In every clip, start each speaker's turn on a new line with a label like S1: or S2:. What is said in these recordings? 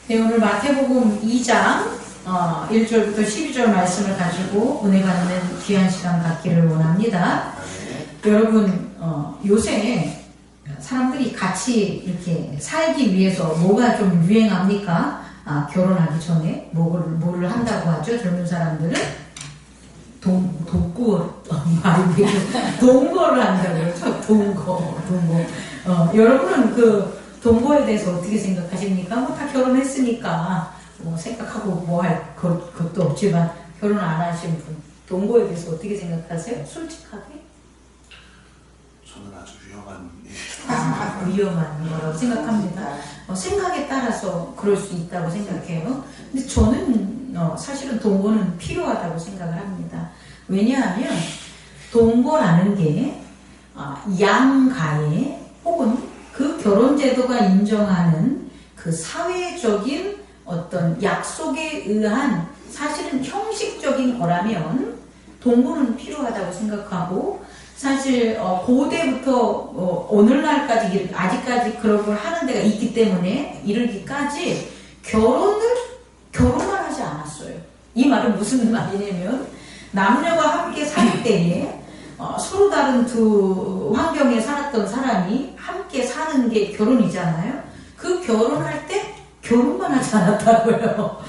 S1: 네, 오늘 마태복음 2장 1절부터 12절 말씀을 가지고 은혜 받는 귀한 시간 갖기를 원합니다. 여러분, 요새 사람들이 같이 이렇게 살기 위해서 뭐가 좀 유행합니까? 결혼하기 전에 뭐를 한다고 하죠? 젊은 사람들은 동거를 한다고 그러죠? 동거. 여러분은 그 동거에 대해서 어떻게 생각하십니까? 뭐 다 결혼했으니까 뭐 생각하고 뭐 할 것도 없지만 결혼 안 하신 분 동거에 대해서 어떻게 생각하세요? 솔직하게?
S2: 저는 아주
S1: 위험한 거라고 생각합니다. 생각에 따라서 그럴 수 있다고 생각해요. 근데 저는 사실은 동거는 필요하다고 생각을 합니다. 왜냐하면 동거라는 게 양가의 혹은 그 결혼제도가 인정하는 그 사회적인 어떤 약속에 의한 사실은 형식적인 거라면 동거는 필요하다고 생각하고, 사실 고대부터 오늘날까지 아직까지 그런 걸 하는 데가 있기 때문에 이르기까지 결혼만 하지 않았어요. 이 말은 무슨 말이냐면 남녀가 함께 살 때에 서로 다른 두 환경에 살았던 사람이 함께 사는 게 결혼이잖아요. 그 결혼할 때 결혼만 하지 않았다고요.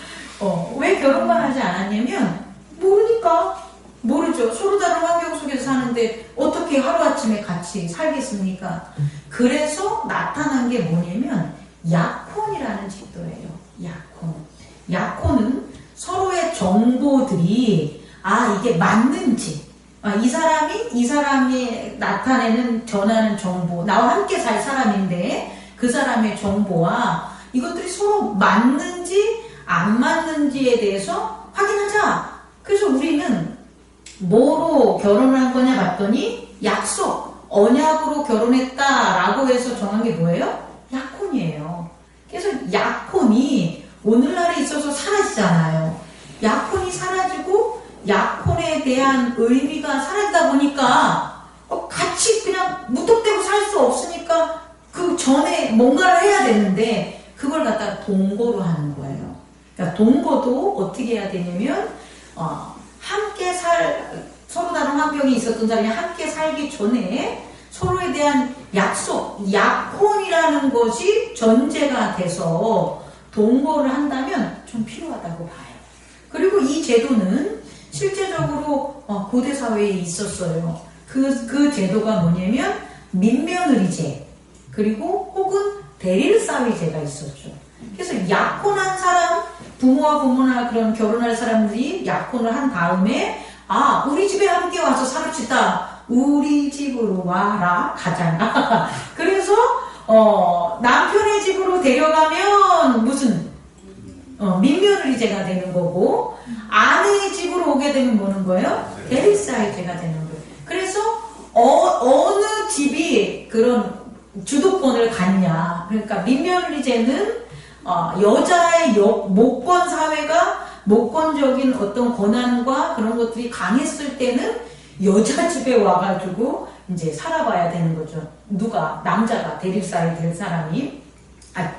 S1: 왜 결혼만 하지 않았냐면 모르니까. 모르죠. 서로 다른 환경 속에서 사는데 어떻게 하루아침에 같이 살겠습니까? 그래서 나타난 게 뭐냐면 약혼이라는 제도예요. 약혼은 서로의 정보들이 이게 맞는지, 이 사람이 나타내는 전하는 정보, 나와 함께 살 사람인데 그 사람의 정보와 이것들이 서로 맞는지 안 맞는지에 대해서 확인하자. 그래서 우리는 뭐로 결혼한 거냐 봤더니 약속, 언약으로 결혼했다라고 해서 정한 게 뭐예요? 약혼이에요. 그래서 약혼이 오늘날에 있어서 사라지잖아요. 약혼이 사라지고 약혼에 대한 의미가 사라지다 보니까 같이 그냥 무턱대고 살 수 없으니까 그 전에 뭔가를 해야 되는데 그걸 갖다가 동거로 하는 거예요. 그러니까 동거도 어떻게 해야 되냐면 함께 서로 다른 환경이 있었던 사람이 함께 살기 전에 서로에 대한 약속, 약혼이라는 것이 전제가 돼서 동거를 한다면 좀 필요하다고 봐요. 그리고 이 제도는 실제적으로 고대 사회에 있었어요. 그 제도가 뭐냐면 민며느리제, 그리고 혹은 대릴사위제가 있었죠. 그래서 약혼한 사람, 부모와 부모나 그런 결혼할 사람들이 약혼을 한 다음에 우리 집에 함께 와서 살읍시다. 우리 집으로 와라 가잖아. 그래서 남편의 집으로 데려가면 무슨 민며느리제가 되는 거고, 아내의 집으로 오게 되면 뭐는 거예요? 대릴사위제가 되는 거예요. 그래서 어느 집이 그런 주도권을 갖냐. 그러니까 민며느리제는 여자의 모권 사회가 모권적인 어떤 권한과 그런 것들이 강했을 때는 여자 집에 와가지고 이제 살아봐야 되는 거죠. 남자가 대립사회 될 사람이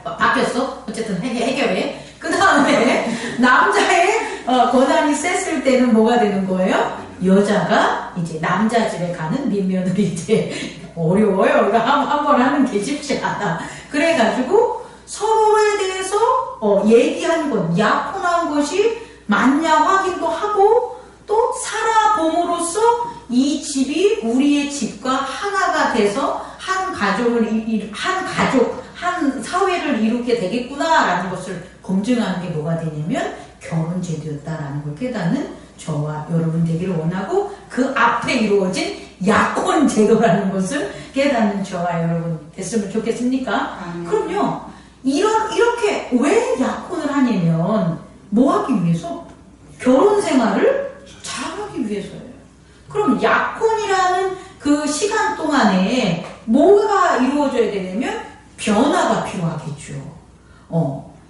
S1: 바뀌었어? 어쨌든 해결해. 그 다음에 남자의 권한이 셌을 때는 뭐가 되는 거예요? 여자가 이제 남자 집에 가는 민며느리제. 어려워요. 이거 한번 하는 게 쉽지 않아. 그래가지고 서로에 대해서 얘기한 것, 약혼한 것이 맞냐 확인도 하고, 또 살아봄으로써 이 집이 우리의 집과 하나가 돼서 한 사회를 이루게 되겠구나라는 것을 검증하는 게 뭐가 되냐면 결혼제도였다라는 걸 깨닫는 저와 여러분 되기를 원하고, 그 앞에 이루어진 약혼제도라는 것을 깨닫는 저와 여러분 됐으면 좋겠습니까? 그럼요. 이렇게 왜 약혼을 하냐면 뭐 하기 위해서? 결혼 생활을 잘하기 위해서예요. 그럼 약혼이라는 그 시간 동안에 뭐가 이루어져야 되냐면 변화가 필요하겠죠.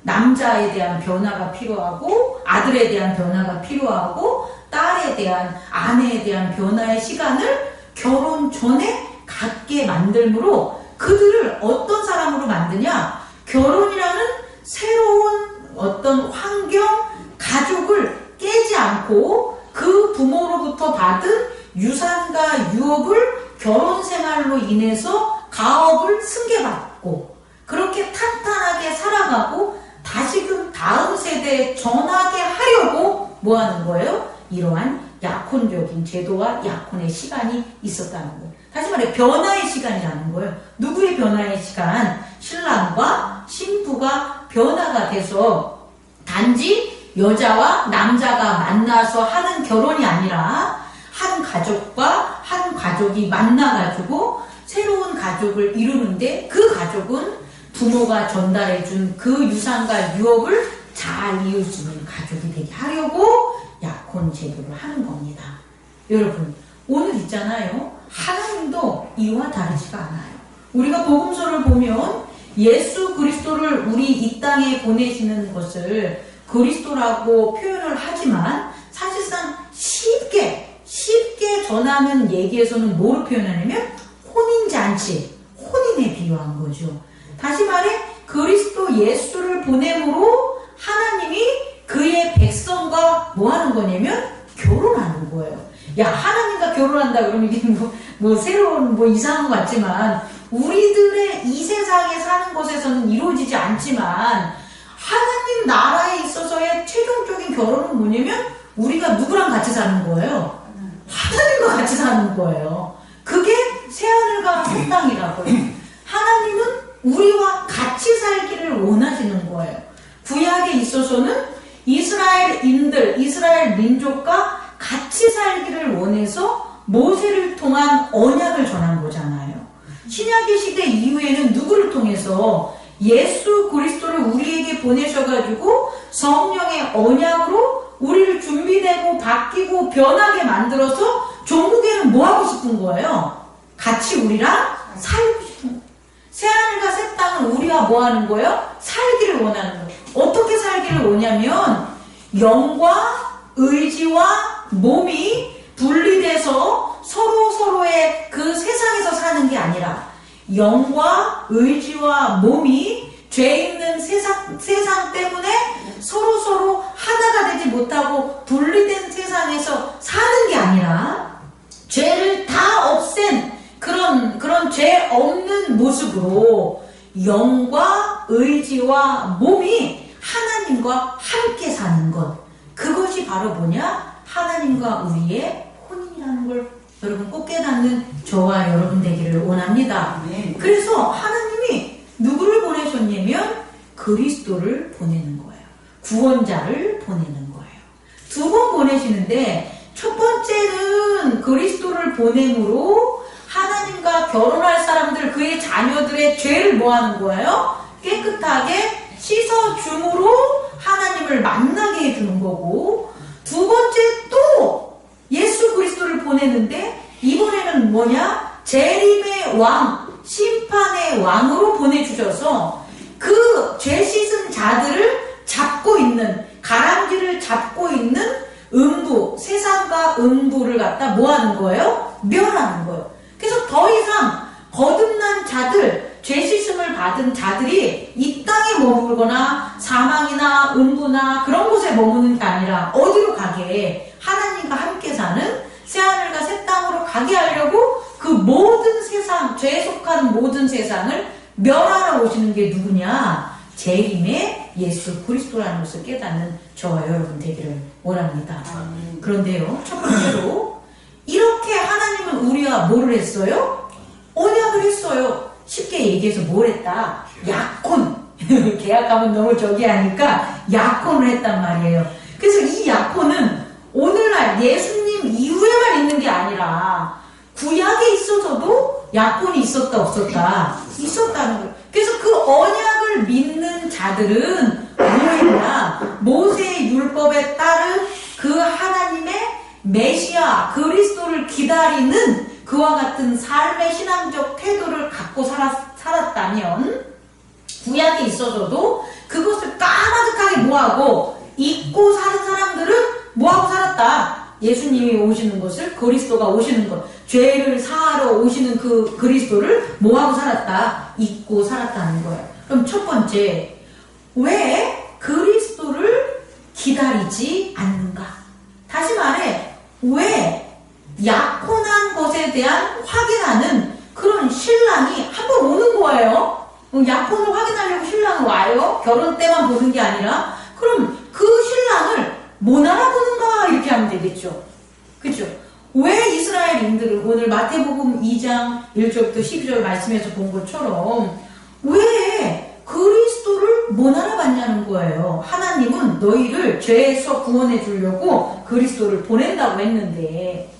S1: 남자에 대한 변화가 필요하고, 아들에 대한 변화가 필요하고, 딸에 대한, 아내에 대한 변화의 시간을 결혼 전에 갖게 만들므로 그들을 어떤 사람으로 만드냐? 결혼이라는 새로운 어떤 환경, 가족을 깨지 않고 그 부모로부터 받은 유산과 유업을 결혼 생활로 인해서 가업을 승계받고 그렇게 탄탄하게 살아가고 다시금 다음 세대에 전하게 하려고 뭐 하는 거예요? 이러한 약혼적인 제도와 약혼의 시간이 있었다는 거예요. 다시 말해 변화의 시간이라는 거예요. 누구의 변화의 시간? 신랑과 신부가 변화가 돼서 단지 여자와 남자가 만나서 하는 결혼이 아니라 한 가족과 한 가족이 만나가지고 새로운 가족을 이루는데 그 가족은 부모가 전달해준 그 유산과 유업을 잘 이을 수 있는 가족이 되게 하려고 약혼 제도를 하는 겁니다. 여러분 오늘 있잖아요. 하나님도 이와 다르지가 않아요. 우리가 복음서를 보면 예수 그리스도를 우리 이 땅에 보내시는 것을 그리스도라고 표현을 하지만 사실상 쉽게 전하는 얘기에서는 뭐로 표현하냐면 혼인잔치, 혼인에 비유한 거죠. 다시 말해 그리스도 예수를 보냄으로 하나님이 그의 백성과 뭐 하는 거냐면 결혼하는 거예요. 야, 하나님과 결혼한다 그러면 이게 뭐 새로운 뭐 이상한 것 같지만 우리들의 이 세상에 사는 것에서는 이루어지지 않지만 하나님 나라에 있어서의 최종적인 결혼은 뭐냐면 우리가 누구랑 같이 사는 거예요? 하나님과 같이 사는 거예요. 그게 새하늘과 새 땅이라고요. 하나님은 우리와 같이 살기를 원하시는 거예요. 구약에 있어서는 이스라엘인들, 이스라엘 민족과 같이 살기를 원해서 모세를 통한 언약을 전한 거잖아요. 신약의 시대 이후에는 누구를 통해서 예수 그리스도를 우리에게 보내셔가지고 성령의 언약으로 우리를 준비되고 바뀌고 변하게 만들어서 종국에는 뭐 하고 싶은 거예요? 같이 우리랑 살고 싶은 거예요. 새하늘과 새 땅은 우리와 뭐 하는 거예요? 살기를 원하는 거예요. 어떻게 살기를 원하냐면 영과 의지와 몸이 분리돼서 서로의 그 세상에서 사는 게 아니라 영과 의지와 몸이 죄 있는 세상 때문에 서로 하나가 되지 못하고 분리된 세상에서 사는 게 아니라 죄를 다 없앤 그런 죄 없는 모습으로 영과 의지와 몸이 하나님과 함께 사는 것. 그것이 바로 뭐냐? 하나님과 우리의 혼인이라는 걸 여러분 꼭 깨닫는 저와 여러분 되기를 원합니다. 그래서 하나님이 누구를 보내셨냐면 그리스도를 보내는 거예요. 구원자를 보내는 거예요. 두 번 보내시는데 첫 번째는 그리스도를 보냄으로 하나님과 결혼할 사람들 그의 자녀들의 죄를 뭐 하는 거예요? 깨끗하게 씻어줌으로 하나님을 만나게 해주는 거고 두 번째 또 예수 그리스도를 보내는데 이번에는 뭐냐? 재림의 왕, 심판의 왕으로 보내주셔서 그 죄 씻은 자들을 잡고 있는 가랑지를 잡고 있는 음부, 세상과 음부를 갖다 뭐 하는 거예요? 멸하는 거예요. 그래서 더 이상 거듭난 자들, 죄 씻음을 받은 자들이 이 땅에 머물거나 사망이나 음부나 그런 곳에 머무는 게 아니라 어디로 가게? 하나님과 함께 사는 새하늘과 새 땅으로 가게 하려고 그 모든 세상, 죄에 속한 모든 세상을 멸하러 오시는 게 누구냐? 재림의 예수 그리스도라는 것을 깨닫는 저와 여러분 되기를 원합니다. 그런데요, 첫 번째로 이렇게 하나님은 우리와 뭐를 했어요? 언약을 했어요. 쉽게 얘기해서 뭘 했다? 약혼. 계약하면 너무 저기 하니까 약혼을 했단 말이에요. 그래서 이 약혼은 오늘날 예수님 이후에만 있는 게 아니라 구약에 있어서도 약혼이 있었다 없었다? 있었다는 거예요. 그래서 그 언약을 믿는 자들은 뭐였냐? 모세의 율법에 따른 그 하나님의 메시아 그리스도를 기다리는 그와 같은 삶의 신앙적 태도를 갖고 살았다면 구약에 있어서도 그것을 까마득하게 뭐하고 잊고 사는 사람들은 뭐하고 살았다? 예수님이 오시는 것을, 그리스도가 오시는 것, 죄를 사하러 오시는 그 그리스도를 뭐하고 살았다? 잊고 살았다는 거예요. 그럼 첫 번째, 왜 그리스도 기다리지 않는가? 다시 말해, 왜 약혼한 것에 대한 확인하는 그런 신랑이 한번 오는 거예요? 약혼을 확인하려고 신랑은 와요? 결혼 때만 보는 게 아니라? 그럼 그 신랑을 못 알아보는가? 이렇게 하면 되겠죠. 그죠? 왜 이스라엘인들은 오늘 마태복음 2장 1절부터 12절 말씀에서 본 것처럼 왜 그리스도를 못 알아봤냐는 거예요. 하나님은 너희를 죄에서 구원해 주려고 그리스도를 보낸다고 했는데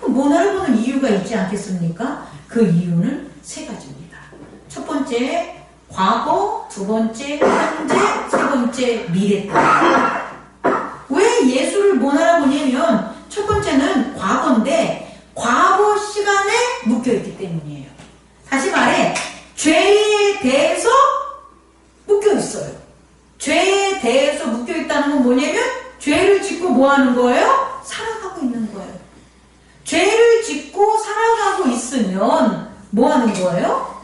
S1: 못 알아보는 이유가 있지 않겠습니까? 그 이유는 세 가지입니다. 첫 번째, 과거, 두 번째, 현재, 세 번째, 미래. 왜 예수를 못 알아보냐면 첫 번째는 과거인데 과거 시간에 묶여있기 때문이에요. 다시 말해, 죄에 대해서 묶여있어요. 죄에 대해서 묶여있다는 건 뭐냐면 죄를 짓고 뭐 하는 거예요? 살아가고 있는 거예요. 죄를 짓고 살아가고 있으면 뭐 하는 거예요?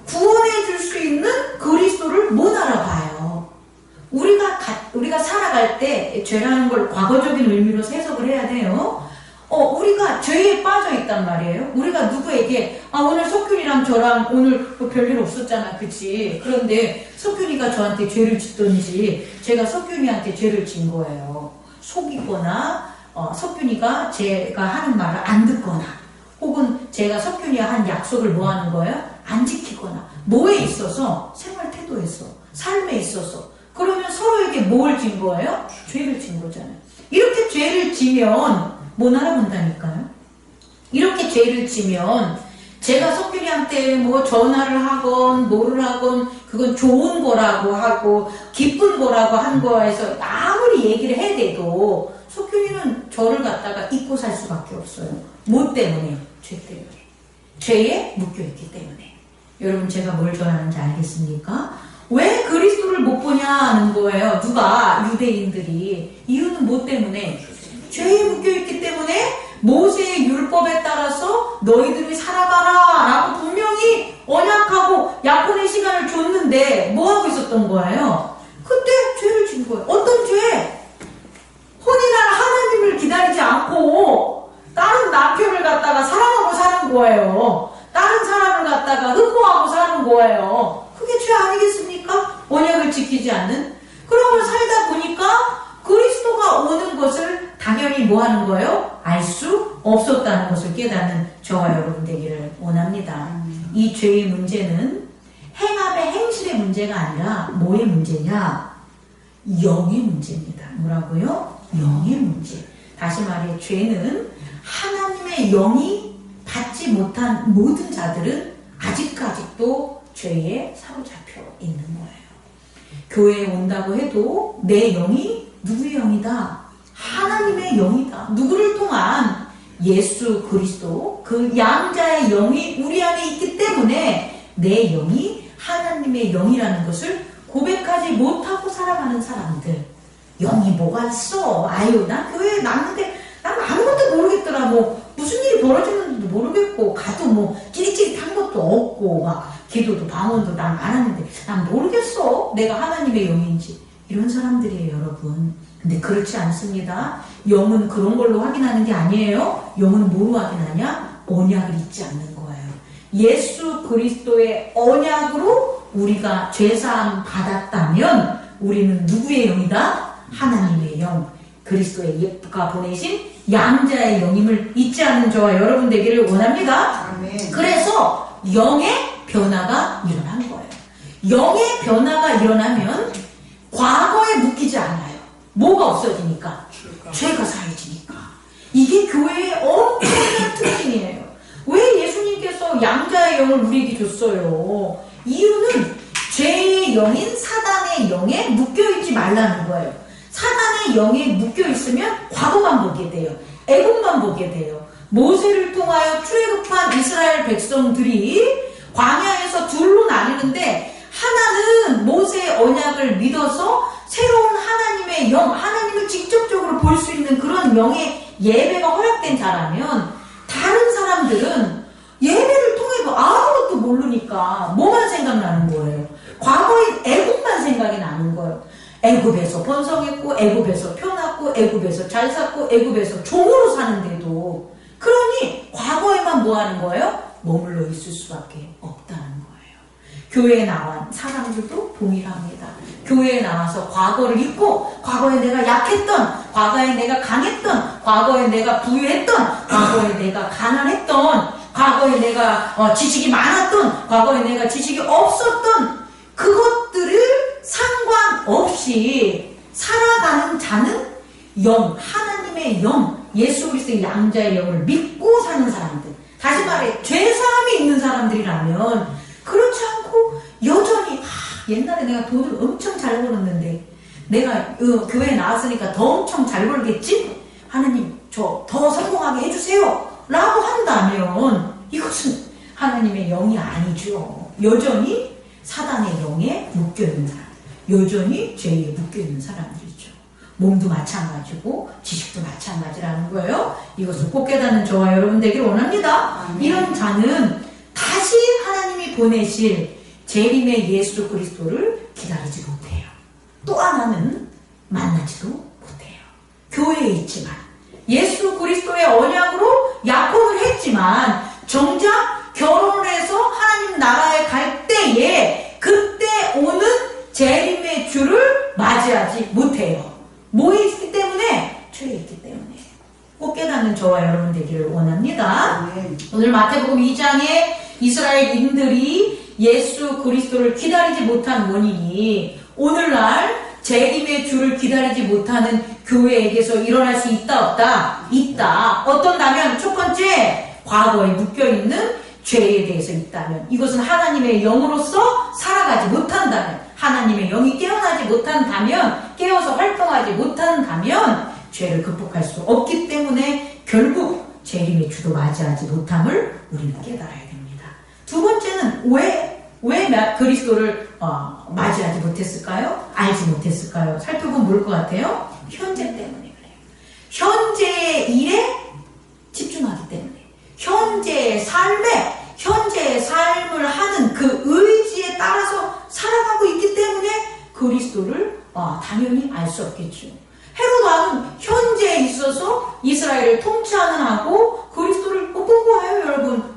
S1: 구원해 줄 수 있는 그리스도를 못 알아봐요. 우리가 살아갈 때 죄라는 걸 과거적인 의미로 해석을 해야 돼요. 우리가 죄에 빠져 있단 말이에요. 우리가 누구에게 오늘 석균이랑 저랑 오늘 뭐 별일 없었잖아, 그치? 그런데 석균이가 저한테 죄를 짓던지 제가 석균이한테 죄를 진 거예요. 속이거나 석균이가 제가 하는 말을 안 듣거나 혹은 제가 석균이와 한 약속을 뭐 하는 거예요? 안 지키거나 뭐에 있어서? 생활 태도에 있어, 삶에 있어서. 그러면 서로에게 뭘 진 거예요? 죄를 진 거잖아요. 이렇게 죄를 지면 못 알아본다니까요. 이렇게 죄를 지면 제가 석균이한테 뭐 전화를 하건 뭐를 하건 그건 좋은 거라고 하고 기쁜 거라고 한 거에서 아무리 얘기를 해대도 석균이는 저를 갖다가 잊고 살 수밖에 없어요. 뭐 때문에? 죄 때문에. 죄에 묶여있기 때문에. 여러분, 제가 뭘 전하는지 알겠습니까? 왜 그리스도를 못 보냐는 거예요. 누가? 유대인들이. 이유는 뭐 때문에? 죄에 묶여있기 때문에 모세의 율법에 따라서 너희들이 살아가라 라고 분명히 언약하고 약혼의 시간을 줬는데 뭐 하고 있었던 거예요? 그때 죄를 진 거예요. 어떤 죄? 혼인할 하나님을 기다리지 않고 다른 남편을 갖다가 사랑하고 사는 거예요. 다른 사람을 갖다가 흠모하고 사는 거예요. 그게 죄 아니겠습니까? 언약을 지키지 않는? 그런 걸 살다 보니까 그리스도가 오는 것을 당연히 뭐 하는 거예요? 알 수 없었다는 것을 깨닫는 저와 여러분 되기를 원합니다. 이 죄의 문제는 행함의 행실의 문제가 아니라 뭐의 문제냐? 영의 문제입니다. 뭐라고요? 영의 문제. 다시 말해, 죄는 하나님의 영이 받지 못한 모든 자들은 아직까지도 죄에 사로잡혀 있는 거예요. 교회에 온다고 해도 내 영이 누구의 영이다? 하나님의 영이다. 누구를 통한? 예수 그리스도 그 양자의 영이 우리 안에 있기 때문에 내 영이 하나님의 영이라는 것을 고백하지 못하고 살아가는 사람들. 영이 뭐가 있어? 아유, 난 교회에 났는데 난 아무것도 모르겠더라. 뭐 무슨 일이 벌어지는지도 모르겠고 가도 뭐 찌릿찌릿한 것도 없고 막 기도도 방언도 난 안 하는데 난 모르겠어. 내가 하나님의 영인지. 이런 사람들이에요, 여러분. 근데 그렇지 않습니다. 영은 그런 걸로 확인하는 게 아니에요. 영은 뭐로 확인하냐? 언약을 잊지 않는 거예요. 예수 그리스도의 언약으로 우리가 죄사함 받았다면 우리는 누구의 영이다? 하나님의 영. 그리스도의 예쁘가 보내신 양자의 영임을 잊지 않는 저와 여러분 되기를 원합니다.
S2: 아멘.
S1: 그래서 영의 변화가 일어나는 거예요. 영의 변화가 일어나면 과거에 묶이지 않아요. 뭐가 없어지니까? 죄가 사해지니까. 이게 교회의 엄청난 특징이에요. 왜 예수님께서 양자의 영을 우리에게 줬어요? 이유는 죄의 영인 사단의 영에 묶여있지 말라는 거예요. 사단의 영에 묶여있으면 과거만 보게 돼요. 애국만 보게 돼요. 모세를 통하여 출애굽한 이스라엘 백성들이 광야에서 둘로 나뉘는데 하나는 모세의 언약을 믿어서 새로운 하나님의 영, 하나님을 직접적으로 볼 수 있는 그런 영의 예배가 허락된 자라면 다른 사람들은 예배를 통해도 아무것도 모르니까 뭐만 생각나는 거예요? 과거의 애국만 생각이 나는 거예요. 애굽에서 번성했고 애굽에서 표났고 애굽에서 잘 샀고 애굽에서 종으로 사는데도 그러니 과거에만 뭐 하는 거예요? 머물러 있을 수밖에 없다는 거예요. 교회에 나온 사람들도 동일합니다. 교회에 나와서 과거를 잊고 과거에 내가 약했던, 과거에 내가 강했던, 과거에 내가 부유했던, 과거에 내가 가난했던, 과거에 내가 지식이 많았던, 과거에 내가 지식이 없었던 그것들을 상관없이 살아가는 자는 영, 하나님의 영, 예수 그리스도의 양자의 영을 믿고 사는 사람들, 다시 말해 죄사함이 있는 사람들이라면 그렇지 않고 여전히 옛날에 내가 돈을 엄청 잘 벌었는데 내가 교회에 나왔으니까 더 엄청 잘 벌겠지? 하나님 저 더 성공하게 해주세요 라고 한다면 이것은 하나님의 영이 아니죠. 여전히 사단의 영에 묶여있는 사람, 여전히 죄에 묶여있는 사람들이죠. 몸도 마찬가지고 지식도 마찬가지라는 거예요. 이것을 꼭 깨닫는 저와 여러분 되길 원합니다. 이런 자는 다시 하나님이 보내실 재림의 예수 그리스도를 기다리지 못해요. 또 하나는 만나지도 못해요. 교회에 있지만 예수 그리스도의 언약으로 약혼을 했지만 정작 결혼을 해서 하나님 나라에 갈 때에 그때 오는 재림의 주를 맞이하지 못해요. 뭐 있기 때문에? 죄에 있기 때문에. 꼭 깨닫는 저와 여러분 되기를 원합니다. 오늘 마태복음 2장에 이스라엘인들이 예수 그리스도를 기다리지 못한 원인이 오늘날 재림의 주를 기다리지 못하는 교회에게서 일어날 수 있다 없다? 있다. 어떤다면 첫 번째, 과거에 묶여있는 죄에 대해서 있다면, 이것은 하나님의 영으로서 살아가지 못한다면, 하나님의 영이 깨어나지 못한다면, 깨어서 활동하지 못한다면 죄를 극복할 수 없기 때문에 결국 재림의 주도 맞이하지 못함을 우리는 깨달아야 됩니다. 두 번째는 왜 그리스도를 맞이하지 못했을까요? 알지 못했을까요? 살펴보면 뭘 것 같아요? 현재 때문에 그래요. 현재의 일에 집중하기 때문에, 현재의 삶을 하는 그 의지에 따라서 살아가고 있기 때문에 그리스도를 당연히 알 수 없겠죠. 헤롯 왕은 현재에 있어서 이스라엘을 통치하는 하고 그리스도를 못 본 거예요, 여러분.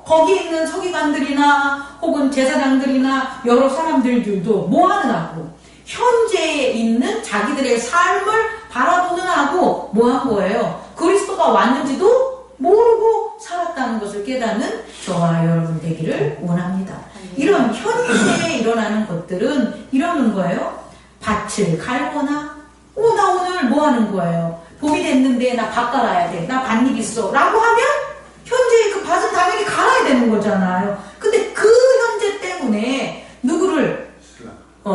S1: 거기에 있는 서기관들이나 혹은 제사장들이나 여러 사람들도 뭐 하는 하고 현재에 있는 자기들의 삶을 바라보는 하고 뭐 한 거예요? 그리스도가 왔는지도 모르고 살았다는 것을 깨닫는 저와 여러분 되기를 원합니다. 이런 현재에 일어나는 것들은 이러는 거예요. 밭을 갈거나 나 오늘 뭐 하는 거예요? 봄이 됐는데 나 밭 갈아야 돼. 나 밭일 있어. 라고 하면 현재의 그 밭은 당연히 갈아야 되는 거잖아요. 근데 그 현재 때문에 누구를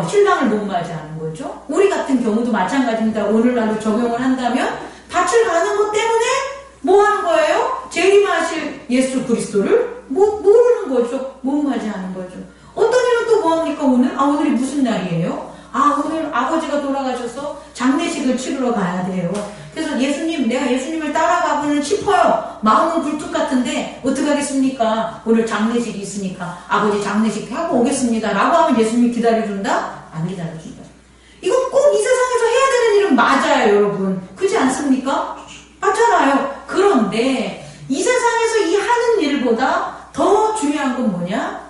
S1: 신랑을 못 맞이하는 거죠. 우리 같은 경우도 마찬가지입니다. 오늘날로 적용을 한다면 밭을 가는 것 때문에 뭐 하는 거예요? 재림하실 예수 그리스도를 모르는 거죠. 못 맞이하는 거죠. 어떤 일은 또 뭐합니까? 오늘이 무슨 날이에요? 오늘 아버지가 돌아가셔서 장례식을 치르러 가야 돼요. 그래서 내가 예수님을 따라가고는 싶어요. 마음은 굴뚝 같은데 어떡하겠습니까? 오늘 장례식이 있으니까 아버지 장례식 하고 오겠습니다. 라고 하면 예수님이 기다려준다? 안 기다려준다. 이거 꼭 이 세상에서 해야 되는 일은 맞아요, 여러분. 그렇지 않습니까? 맞잖아요. 그런데 이 세상에서 이 하는 일보다 더 중요한 건 뭐냐?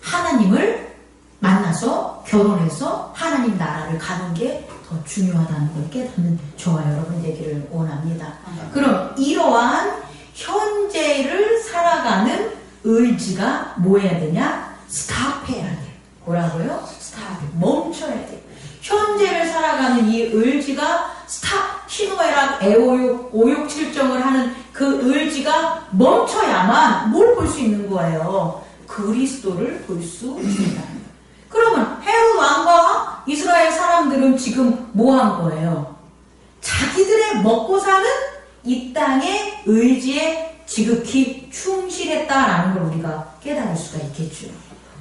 S1: 하나님을 만나서 결혼해서 하나님 나라를 가는 게 더 중요하다는 걸 깨닫는 저와 여러분 되기를 원합니다. 그럼 이러한 현재를 살아가는 의지가 뭐 해야 되냐? 스탑해야 돼. 뭐라고요? 스탑. 멈춰야 돼. 현재를 살아가는 이 의지가 스탑, 희노애락, 애호욕, 오욕칠정을 하는 그 의지가 멈춰야만 뭘 볼 수 있는 거예요? 그리스도를 볼 수 있습니다. 그러면 헤롯 왕과 이스라엘 사람들은 지금 뭐 한 거예요? 자기들의 먹고 사는 이 땅의 의지에 지극히 충실했다라는 걸 우리가 깨달을 수가 있겠죠.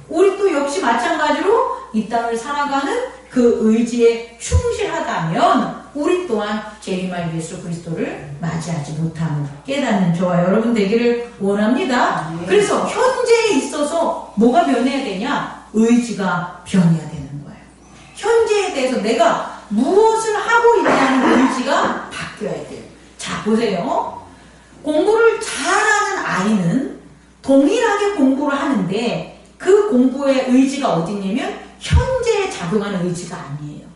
S1: 우리 또 역시 마찬가지로 이 땅을 살아가는 그 의지에 충실하다면 우리 또한 재림할 예수 그리스도를 맞이하지 못함을 깨닫는 저와 여러분 되기를 원합니다. 그래서 현재에 있어서 뭐가 변해야 되냐? 의지가 변해야 되는 거예요. 현재에 대해서 내가 무엇을 하고 있냐는 의지가 바뀌어야 돼요. 자, 보세요. 공부를 잘하는 아이는 동일하게 공부를 하는데 그 공부의 의지가 어디냐면 현재에 작용하는 의지가 아니에요.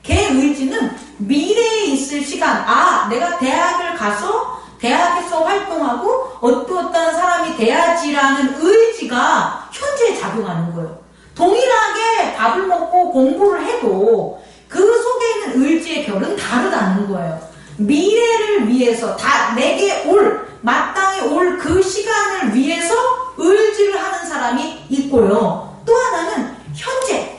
S1: 걔 의지는 미래에 있을 시간, 내가 대학을 가서 대학에서 활동하고 어떠한 사람이 돼야지라는 의지가 현재에 작용하는 거예요. 동일하게 밥을 먹고 공부를 해도 그 속에 있는 의지의 결은 다르다는 거예요. 미래를 위해서 내게 마땅히 올 그 시간을 위해서 의지를 하는 사람이 있고요. 또 하나는 현재,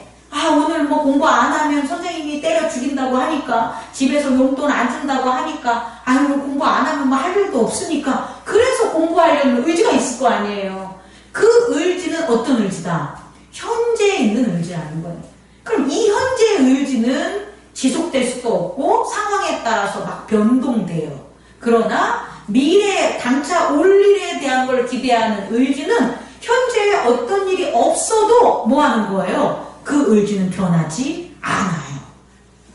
S1: 오늘 뭐 공부 안 하면 선생님이 때려 죽인다고 하니까, 집에서 용돈 안 준다고 하니까, 공부 안 하면 뭐 할 일도 없으니까, 그래서 공부하려는 의지가 있을 거 아니에요. 그 의지는 어떤 의지다? 현재에 있는 의지라는 거예요. 그럼 이 현재의 의지는 지속될 수도 없고 상황에 따라서 막 변동돼요. 그러나 미래에 당차 올 일에 대한 걸 기대하는 의지는 현재에 어떤 일이 없어도 뭐 하는 거예요? 그 의지는 변하지 않아요.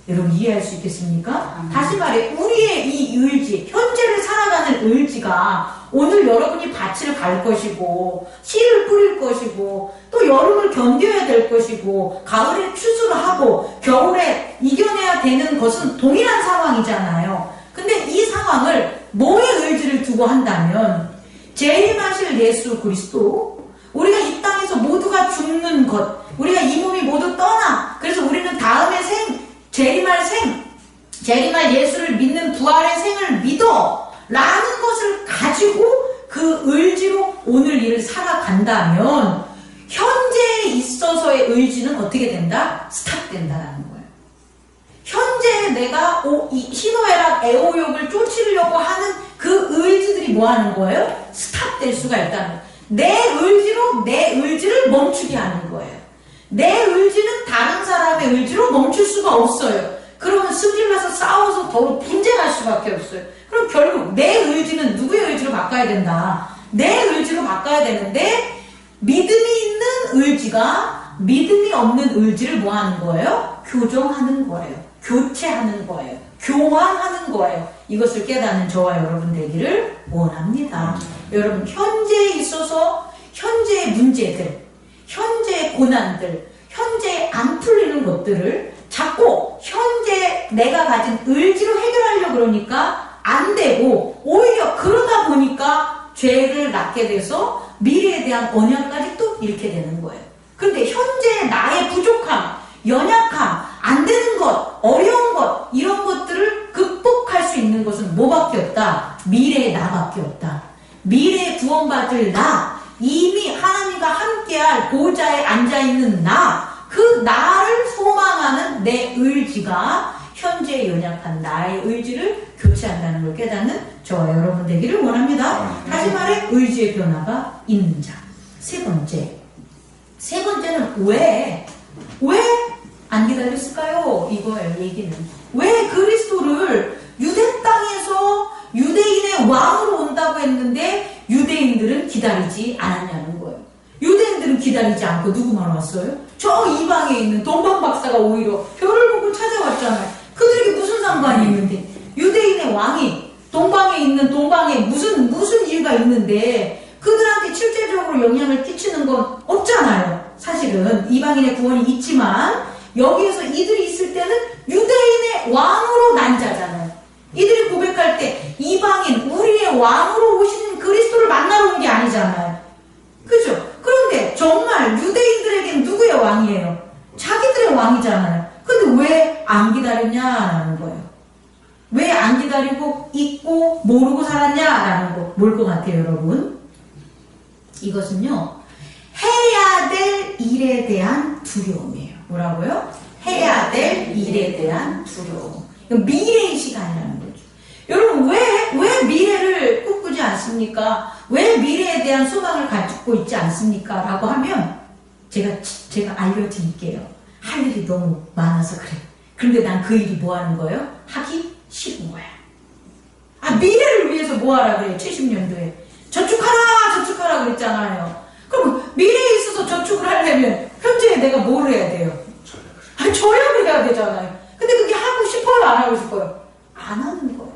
S1: 여러분 이해할 수 있겠습니까? 다시 말해 우리의 이 의지, 현재를 살아가는 의지가 오늘 여러분이 밭을 갈 것이고 씨를 뿌릴 것이고 또 여름을 견뎌야 될 것이고 가을에 추수를 하고 겨울에 이겨내야 되는 것은 동일한 상황이잖아요. 근데 이 상황을 뭐의 의지를 두고 한다면 재림하실 예수 그리스도, 우리가 이 땅에서 모두가 죽는 것, 우리가 이 몸이 모두 떠나, 그래서 우리는 다음에 재림할 예수를 믿는 부활의 생을 믿어 라는 것을 가지고 그 의지로 오늘 일을 살아간다면 현재에 있어서의 의지는 어떻게 된다? 스탑된다라는 거예요. 현재에 내가 희노애락 애호욕을 쫓으려고 하는 그 의지들이 뭐 하는 거예요? 스탑될 수가 있다는 거예요. 내 의지로 내 의지를 멈추게 하는 거예요. 내 의지는 다른 사람의 의지로 멈출 수가 없어요. 그러면 승질나서 싸워서 더욱 분쟁할 수밖에 없어요. 그럼 결국 내 의지는 누구의 의지로 바꿔야 된다? 내 의지로 바꿔야 되는데 믿음이 있는 의지가 믿음이 없는 의지를 뭐 하는 거예요? 교정하는 거예요. 교체하는 거예요. 교환하는 거예요. 이것을 깨닫는 저와 여러분 되기를 원합니다. 여러분 현재에 있어서 현재의 문제들, 현재의 고난들, 현재에 안 풀리는 것들을 자꾸 현재 내가 가진 의지로 해결하려고 그러니까 안 되고 오히려 그러다 보니까 죄를 낳게 돼서 미래에 대한 언약까지 또 잃게 되는 거예요. 근데 현재 나의 부족함, 연약함, 안 되는 것, 어려운 것, 이런 것들을 극복할 수 있는 것은 뭐밖에 없다? 미래의 나밖에 없다. 미래에 구원받을 나, 이미 하나님과 함께할 보좌에 앉아있는 나, 그 나를 소망하는 내 의지가 현재의 연약한 나의 의지를 교체한다는 걸 깨닫는 저와 여러분 되기를 원합니다. 다시 말해 의지의 변화가 있는 자. 세 번째는 왜 안 기다렸을까요? 이거예요. 얘기는 왜 그리스도를 유대 땅에서 유대인의 왕으로 온다고 했는데 유대인들은 기다리지 않았냐는 거예요. 유대인들은 기다리지 않고 누구만 왔어요? 저 이방에 있는 동방 박사가 오히려 별을 보고 찾아왔잖아요. 그들에게 무슨 상관이 있는데? 유대인의 왕이 동방에 있는 동방에 무슨 일가 있는데 그들한테 실제적으로 영향을 끼치는 건 없잖아요. 사실은 이방인의 구원이 있지만 여기에서 이들이 있을 때는 유대인의 왕으로 난 자잖아요. 이들이 고백할 때 이방인 우리의 왕으로 오시는 그리스도를 만나러 온 게 아니잖아요. 그죠? 그런데 정말 유대인들에겐 누구의 왕이에요? 자기들의 왕이잖아요. 근데 왜 안 기다렸냐라는 거예요. 왜 안 기다리고 잊고 모르고 살았냐라는 거. 뭘 것 같아요, 여러분? 이것은요, 해야 될 일에 대한 두려움이에요. 뭐라고요? 해야 될 일에 대한 두려움. 미래의 시간이라는 거죠. 여러분, 왜 미래를 꿈꾸지 않습니까? 왜 미래에 대한 소망을 가지고 있지 않습니까? 라고 하면, 제가 알려드릴게요. 할 일이 너무 많아서 그래. 그런데 난 그 일이 뭐 하는 거예요? 하기 싫은 거야. 미래를 위해서 뭐 하라 그래요? 70년도에. 저축하라 그랬잖아요. 그럼 미래에 있어서 저축을 하려면 현재에 내가 뭘 해야 돼요? 조력을 해야 되잖아요. 근데 그게 하고 싶어요, 안 하고 싶어요? 안 하는 거예요.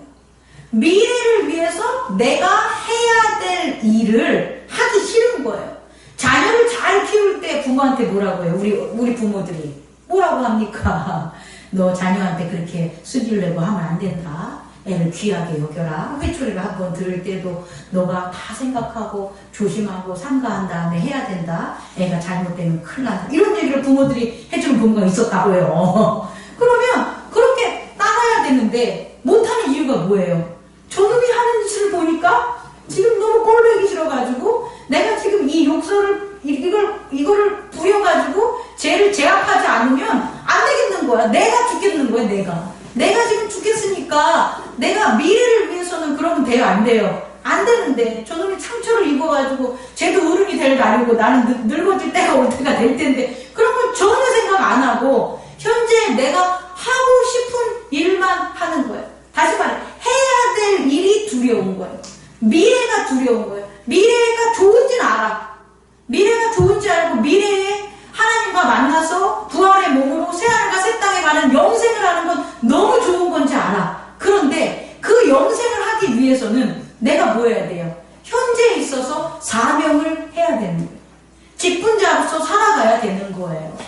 S1: 미래를 위해서 내가 해야 될 일을 하기 싫은 거예요. 자녀를 잘 키울 때 부모한테 뭐라고 해요? 우리 부모들이 뭐라고 합니까? 너 자녀한테 그렇게 수기를 내고 하면 안 된다. 애를 귀하게 여겨라. 회초리를 한번 들을 때도 너가 다 생각하고 조심하고 삼가한 다음에 해야 된다. 애가 잘못되면 큰일 난다. 이런 얘기를 부모들이 해주는 부모가 있었다고요. 그러면 그렇게 따라야 되는데 못하는 이유가 뭐예요? 저놈이 하는 짓을 보니까 지금 너무 꼴보기 싫어가지고 내가 지금 이 욕설을 이거를 부여가지고 쟤를 제압하지 않으면 안 되겠는 거야. 내가 죽겠는 거야. 내가 지금 죽겠으니까 내가 미래를 위해서는 그러면 돼요? 안 돼요? 안 되는데 저놈이 상처를 입어가지고 쟤도 어른이 될 날이고 나는 늙어질 때가 올 때가 될 텐데 그런 걸 전혀 생각 안 하고 현재 내가 하고 싶은 일만 하는 거예요. 다시 말해 해야 될 일이 두려운 거예요. 미래가 두려운 거예요. 미래가 좋은지는 알아. 미래가 좋은지 알고 미래에 하나님과 만나서 부활의 몸으로 새하늘과 새 땅에 가는 영생을 하는 건 너무 좋은 건지 알아. 그런데 그 영생을 하기 위해서는 내가 뭐 해야 돼요? 현재에 있어서 사명을 해야 되는 거예요. 직분자로서 살아가야 되는 거예요.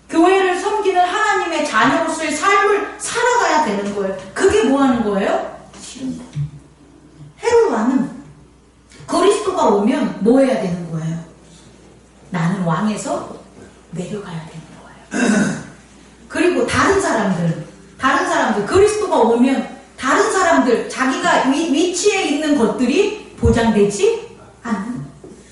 S1: 교회를 섬기는 하나님의 자녀로서의 삶을 살아가야 되는 거예요. 그게 뭐 하는 거예요? 싫은 거예요. 헤로와는 그리스도가 오면 뭐 해야 되는 거예요? 나는 왕에서 내려가야 되는 거예요. 그리고 다른 사람들 그리스도가 오면 다른 사람들 자기가 위치에 있는 것들이 보장되지 않는 거예요.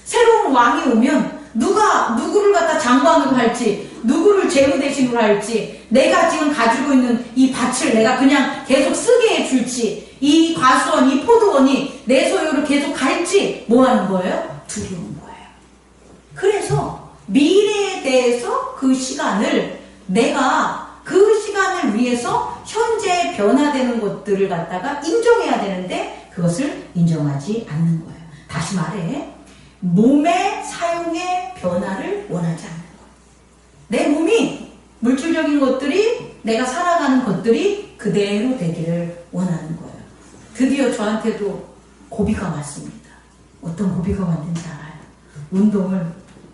S1: 새로운 왕이 오면 누구를 갖다 장관으로 할지 누구를 제후 대신으로 할지 내가 지금 가지고 있는 이 밭을 내가 그냥 계속 쓰게 해줄지 이 과수원 이 포도원이 내 소유로 계속 갈지 뭐 하는 거예요? 두려운 거예요. 그래서 미래에 대해서 그 시간을 내가 그 시간을 위해서 현재 변화되는 것들을 갖다가 인정해야 되는데 그것을 인정하지 않는 거예요. 다시 말해 몸의 사용의 변화를 원하지 않는 거예요. 내 몸이 물질적인 것들이 내가 살아가는 것들이 그대로 되기를 원하는 거예요. 드디어 저한테도 고비가 왔습니다. 어떤 고비가 왔는지 알아요? 운동을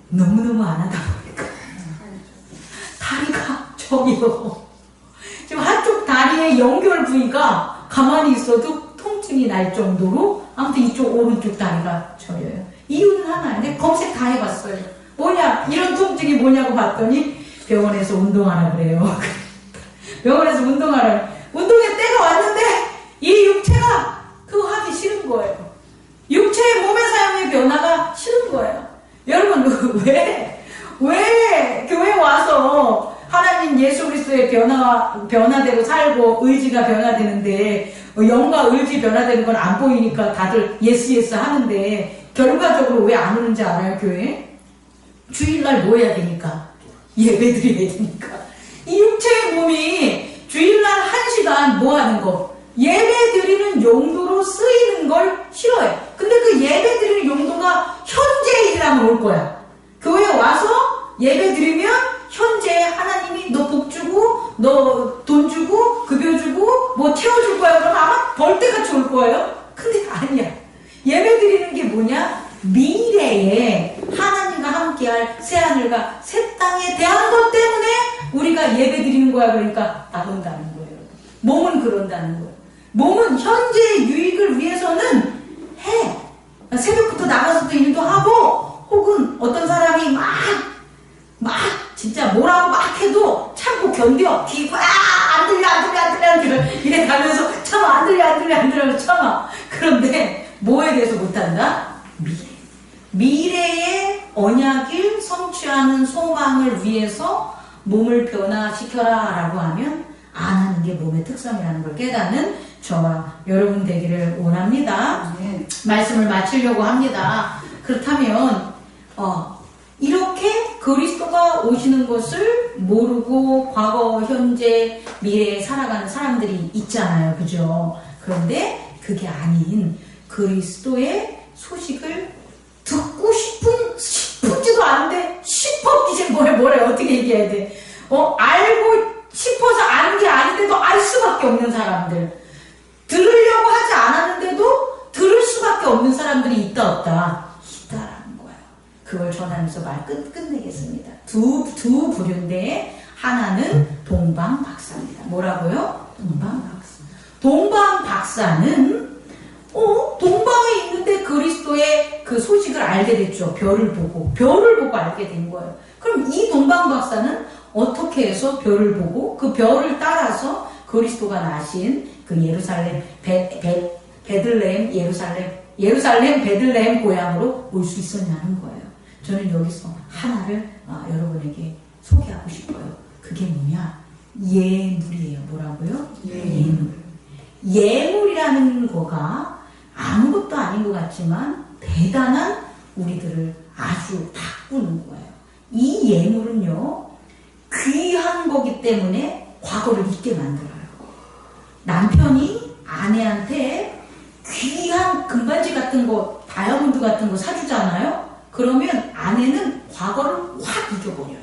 S1: 너무너무 안 하다 보니까 다리가 저기요. 지금 한쪽 다리의 연결 부위가 가만히 있어도 통증이 날 정도로 아무튼 이쪽 오른쪽 다리가 저려요. 이유는 하나인데 검색 다 해봤어요. 뭐냐 이런 통증이 뭐냐고 봤더니 병원에서 운동하라 그래요. 병원에서 운동하라. 운동의 때가 왔는데 이 육체가 그거 하기 싫은 거예요. 육체의 몸의 사용의 변화가 싫은 거예요. 여러분 왜 교회 와서 하나님 예수 그리스도의 변화대로 살고 의지가 변화되는데 영과 의지 변화되는 건 안 보이니까 다들 예스 하는데 결과적으로 왜 안 오는지 알아요? 교회? 주일날 뭐 해야 되니까? 예배 드려야 되니까. 이 육체의 몸이 주일날 1시간 뭐 하는 거? 예배 드리는 용도로 쓰이는 걸 싫어해. 근데 그 예배 드리는 용도가 현재 일하면 올 거야. 교회에 와서 예배 드리면 현재 하나님이 너 복 주고 너 돈 주고 급여 주고 뭐 채워줄 거야. 그러면 아마 벌떼같이 올 거예요. 근데 아니야. 예배 드리는 게 뭐냐? 미래에 하나님과 함께할 새하늘과 새 땅에 대한 것 때문에 우리가 예배 드리는 거야. 그러니까 나온다는 거예요. 몸은 그런다는 거예요. 몸은 현재의 유익을 위해서는 해. 새벽부터 나가서도 일도 하고 혹은 어떤 사람이 막 진짜 뭐라고 막 해도 참고 견뎌. 귀가 안 들려 이래 가면서 참아 안 들려 참아. 그런데 뭐에 대해서 못한다? 미래의 언약을 성취하는 소망을 위해서 몸을 변화시켜라 라고 하면 안 하는 게 몸의 특성이라는 걸 깨닫는 저와 여러분 되기를 원합니다. 말씀을 마치려고 합니다. 그렇다면 이렇게 그리스도가 오시는 것을 모르고 과거, 현재, 미래에 살아가는 사람들이 있잖아요. 그죠? 그런데 그게 아닌 그리스도의 소식을 듣고 싶은지도 않은데 싶었기지 뭐래 어떻게 얘기해야 돼? 알고 싶어서 아는 게 아닌데도 알 수밖에 없는 사람들. 들으려고 하지 않았는데도 들을 수밖에 없는 사람들이 있다 없다? 있다라는 거예요. 그걸 전하면서 말 끝내겠습니다. 두 부류인데 하나는 동방박사입니다. 뭐라고요? 동방박사. 동방박사는 동방에 있는데 그리스도의 그 소식을 알게 됐죠. 별을 보고 알게 된 거예요. 그럼 이 동방박사는 어떻게 해서 별을 보고 그 별을 따라서 그리스도가 나신 그 예루살렘 베들레헴 예루살렘 베들레헴 고향으로 올 수 있었냐는 거예요. 저는 여기서 하나를 여러분에게 소개하고 싶어요. 그게 뭐냐? 예물이에요. 뭐라고요? 예물. 예물이라는 거가 아무것도 아닌 것 같지만 대단한 우리들을 아주 바꾸는 거예요. 이 예물은요, 귀한 거기 때문에 과거를 잊게 만들어요. 남편이 아내한테 귀한 금반지 같은 거, 다이아몬드 같은 거 사주잖아요? 그러면 아내는 과거를 확 잊어버려요.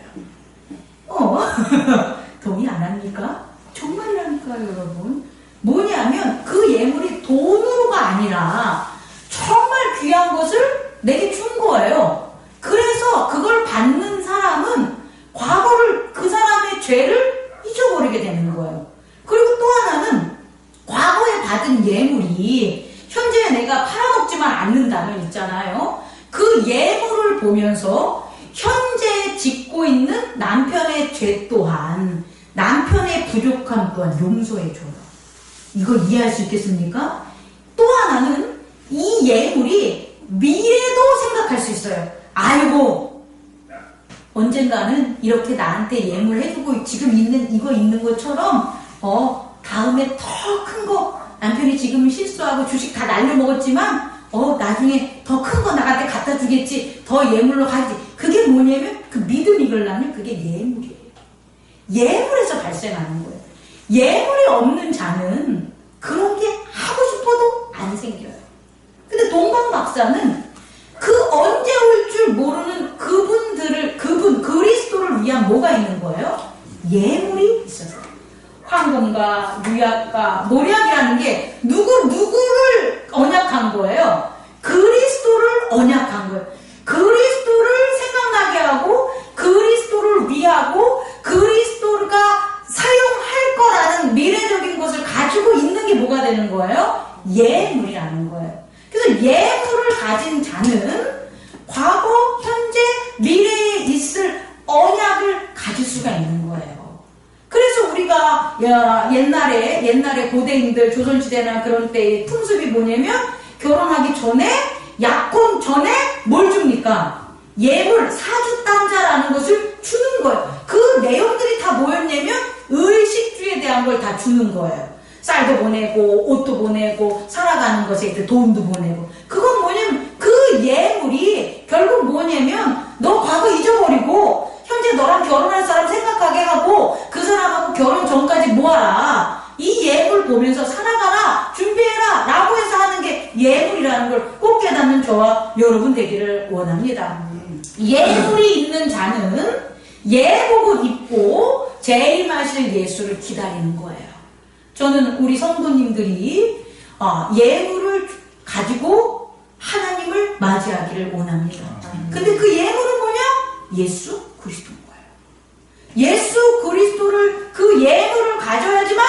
S1: 동의 안 합니까? 정말이라니까요, 여러분. 뭐냐면 그 예물이 돈으로가 아니라 정말 귀한 것을 내게 준 거예요. 그래서 그걸 받는 사람은 과거를, 그 사람의 죄를 잊어버리게 되는 거예요. 그리고 또 하나는 과거에 받은 예물이 현재 내가 팔아먹지만 않는다면 있잖아요. 그 예물을 보면서 현재 짓고 있는 남편의 죄 또한, 남편의 부족함 또한 용서해줘요. 이걸 이해할 수 있겠습니까? 또 하나는 이 예물이 미래도 생각할 수 있어요. 아이고, 언젠가는 이렇게 나한테 예물 해주고 지금 이거 있는 것처럼 다음에 더 큰 거, 남편이 지금 실수하고 주식 다 날려먹었지만 나중에 더 큰 거 나한테 갖다 주겠지, 더 예물로 하지. 그게 뭐냐면 그 믿음 이걸라면 그게 예물이에요. 예물에서 발생하는 거예요. 예물이 없는 자는 그런 게 하고 싶어도 안 생겨요. 근데 동방박사는 그 언제 올 줄 모르는 그리스도를 위한 뭐가 있는 거예요? 예물이 있어서. 황금과 유약과 모략이라는 게 누구를 언약한 거예요? 그리스도를 언약한 거예요. 그리스도를 생각나게 하고 그리스도를 위하고 그리스도가 사용할 거라는 미래적인 것을 가지고 있는 게 뭐가 되는 거예요? 예물이라는 거예요. 그래서 예물을 가진 자는 과거, 현재, 미래에 있을 언약을 가질 수가 있는 거예요. 그래서 우리가 옛날에 고대인들 조선시대나 그런 때의 풍습이 뭐냐면 결혼하기 전에, 약혼 전에 뭘 줍니까? 예물, 사주단자라는 것을 주는 거예요. 그 내용들이 다 뭐였냐면 의식주에 대한 걸 다 주는 거예요. 쌀도 보내고 옷도 보내고 살아가는 것에 돈도 보내고. 그건 뭐냐면 그 예물이 결국 뭐냐면 너 과거 잊어버리고 현재 너랑 결혼할 사람 생각하게 하고 그 사람하고 결혼 전까지 모아라. 이 예물 보면서 살아가라, 준비해라 라고 해서 하는 게 예물이라는 걸 꼭 깨닫는 저와 여러분 되기를 원합니다. 예물이 있는 자는 예복을 입고 재림하실 예수를 기다리는 거예요. 저는 우리 성도님들이 예물을 가지고 하나님을 맞이하기를 원합니다. 근데 그 예물은 뭐냐? 예수 그리스도인 거예요. 예수 그리스도를, 그 예물을 가져야지만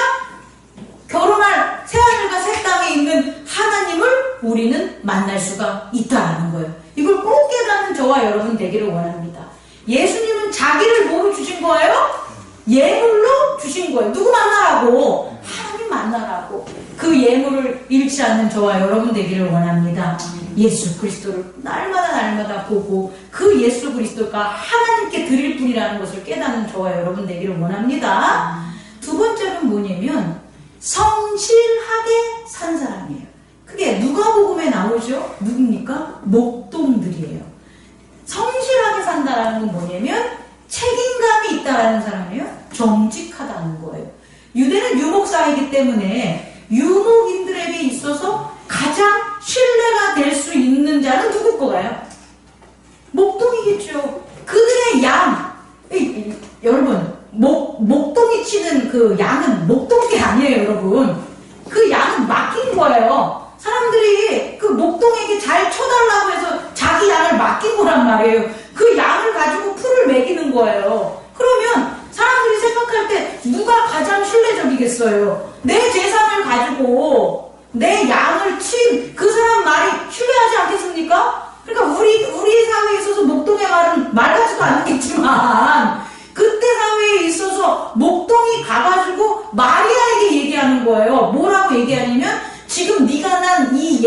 S1: 결혼할 새하늘과 새 땅에 있는 하나님을 우리는 만날 수가 있다는 거예요. 이걸 꼭 깨닫는 저와 여러분 되기를 원합니다. 예수님은 자기를 뭐로 주신 거예요? 예물로 주신 거예요. 누구 만나라고? 하나님 만나라고. 그 예물을 잃지 않는 저와 여러분 되기를 원합니다. 예수 그리스도를 날마다 보고 그 예수 그리스도가 하나님께 드릴 분이라는 것을 깨닫는 저와 여러분 되기를 원합니다. 두 번째는 뭐냐면 성실하게 산 사람이에요. 그게 누가복음에 나오죠? 누굽니까? 목동들이에요. 성실하게 산다라는 건 뭐냐면 책임감이 있다라는 사람이에요. 정직하다는 거예요. 유대는 유목사이기 때문에 유목인들에게 있어서 가장 신뢰가 될 수 있는 자는 누구 거가요? 목동이겠죠. 그들의 양. 여러분, 목동이 치는 그 양은 목동이 아니에요, 여러분. 그 양은 맡긴 거예요. 사람들이 그 목동에게 잘 쳐달라고 해서 자기 양을 맡긴 거란 말이에요. 그 양을 가지고 풀을 먹이는 거예요. 그러면 사람들이 생각할 때 누가 가장 신뢰적이겠어요? 내 재산을 가지고 내 양을 친 그 사람 말이 신뢰하지 않겠습니까? 그러니까 우리 사회에 있어서 목동의 말은 말 같지도 않겠지만 그때 사회에 있어서 목동이 가가지고 마리아에게 얘기하는 거예요. 뭐라고 얘기하냐면 지금 네가 난 이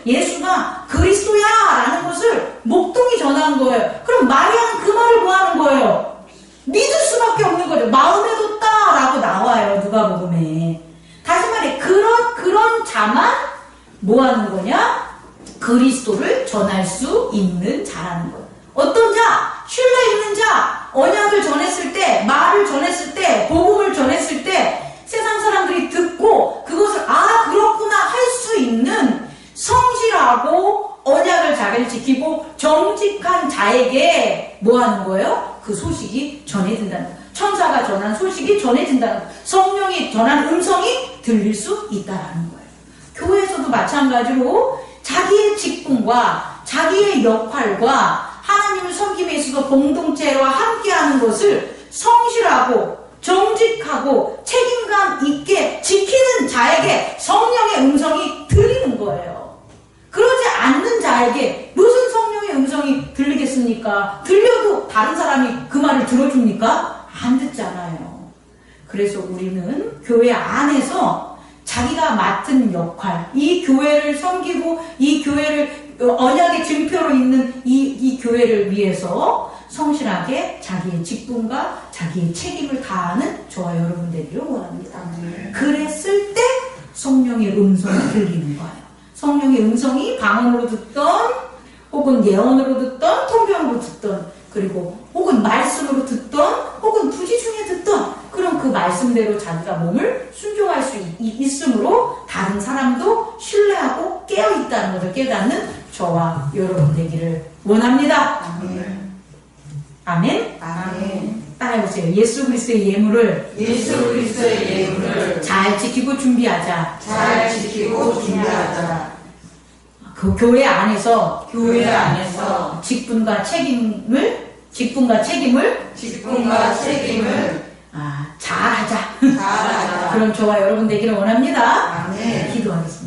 S1: 예수가 그리스도야 라는 것을 목동이 전한 거예요. 그럼 마리아는 그 말을 뭐 하는 거예요? 믿을 수밖에 없는 거죠. 마음에 뒀다 라고 나와요. 누가복음에. 다시 말해 그런 자만 뭐 하는 거냐? 그리스도를 전할 수 있는 자라는 거예요. 어떤 자? 신뢰 있는 자, 언약을 전했을 때, 말을 전했을 때, 복음을 전했을 때 세상 사람들이 듣고 그것을 그렇구나 할 수 있는 성실하고 언약을 잘 지키고 정직한 자에게 뭐 하는 거예요? 그 소식이 전해진다는 거예요. 천사가 전한 소식이 전해진다는 거예요. 성령이 전한 음성이 들릴 수 있다는 거예요. 교회에서도 마찬가지로 자기의 직분과 자기의 역할과 하나님을 섬김에 있어서 공동체와 함께하는 것을 성실하고 정직하고 책임감 있게 지키는 자에게 성령의 음성이 들리는 거예요. 그러지 않는 자에게 무슨 성령의 음성이 들리겠습니까? 들려도 다른 사람이 그 말을 들어줍니까? 안 듣잖아요. 그래서 우리는 교회 안에서 자기가 맡은 역할, 이 교회를 섬기고 이 교회를 언약의 증표로 있는 이 교회를 위해서 성실하게 자기의 직분과 자기의 책임을 다하는 저와 여러분들이를 원합니다. 그랬을 때 성령의 음성이 들리는 거예요. 성령의 음성이 방언으로 듣던 혹은 예언으로 듣던 통변으로 듣던 그리고 혹은 말씀으로 듣던 혹은 부지 중에 듣던 그럼 그 말씀대로 자기가 몸을 순종할 수 있으므로 다른 사람도 신뢰하고 깨어있다는 것을 깨닫는 저와 여러분 되기를 원합니다.
S3: 아멘.
S1: 아멘.
S3: 아멘.
S1: 따라해보세요. 예수 그리스도의 예물을 잘 지키고 준비하자.
S3: 잘 지키고 준비하자.
S1: 그 교회 안에서 직분과 책임을 잘하자.
S3: 잘하자.
S1: 그런 저와 여러분 되기를 원합니다.
S3: 아멘.
S1: 기도하겠습니다.